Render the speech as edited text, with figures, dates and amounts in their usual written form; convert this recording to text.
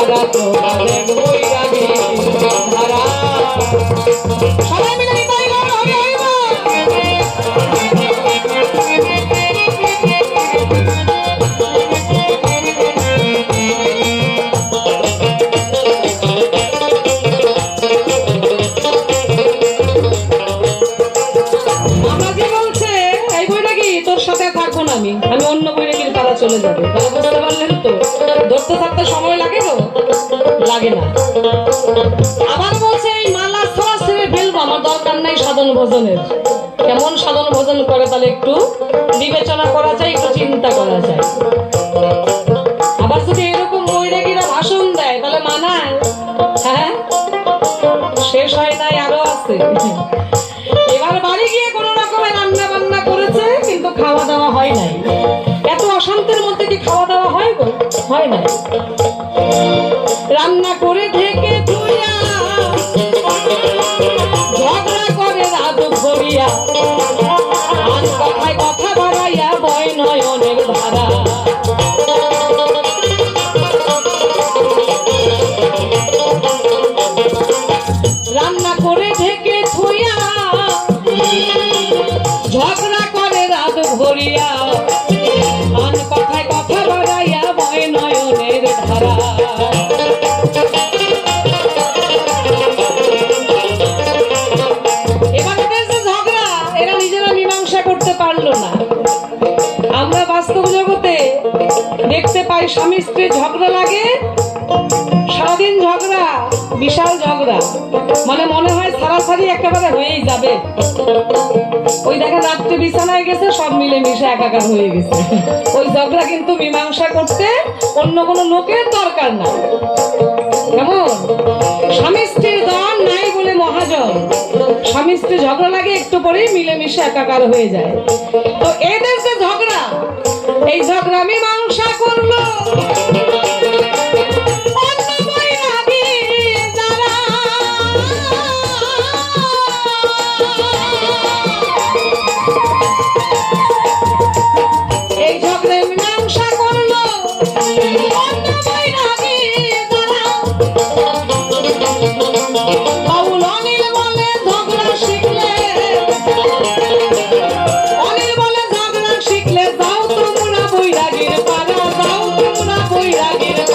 ধারা তোমার এক বৈরাগী ধারা। সবাই মিলে নিতাই গৌর হরি হরি বল। আমি অন্য বৈরাগীর পাড়া চলে যাবো। তাহলে বুঝতে পারলেন তো, ধরতে থাকতে সময় লাগে তো লাগে না। আবার বলছে এই মালা ছড়া ছেড়ে ফেলবো, আমার দরকার নাই সাধন ভোজনের। কেমন সাধন ভোজন করে তাহলে একটু বিবেচনা করা যায়, একটু চিন্তা করা যায়। আবার যদি এরকম বৈরাগীরা ভাষণ দেয় তাহলে মানায়? হ্যাঁ, শেষ হয় নাই, আরো আছে। এবার বাড়ি গিয়ে কোন রকমে রান্না বান্না করেছে, কিন্তু খাওয়া দাওয়া হয় নাই। এত অশান্তির মধ্যে কি খাওয়া দাওয়া হয় গো? হয় নাই। রান্না করে ঢেকে ধুইয়া ঝগড়া করে রাত ভরিয়া, আন কথায় কথা বাড়াইয়া বয় নয়নের ধারা। রান্না করে ঢেকে ধুইয়া ঝগড়া করে রাত ভরিয়া, আন কথায় কথা বাড়াইয়া বয় নয়নের ধারা। এবার এদের যে ঝগড়া, এরা নিজেরা মীমাংসা করতে পারলো না। আমরা বাস্তব জগতে দেখতে পাই স্বামী স্ত্রী ঝগড়া লাগে, সারাদিন ঝগড়া, বিশাল ঝগড়া, মানে মনে হয় সারাসারি একেবারে হয়েই যাবে। ওই দেখেন রাত্রে বিছানায় গেছে, সব মিলে মিশে একাকার হয়ে গেছে। ওই ঝগড়া কিন্তু মীমাংসা করতে অন্য কোনো লোকের দরকার না। কেমন স্বামী স্ত্রীর দর নাই বলে মহাজন, স্বামী স্ত্রী ঝগড়া লাগে, একটু পরেই মিলেমিশে একাকার হয়ে যায়। তো এদের যে ঝগড়া, এই ঝগড়া মীমাংসা করলো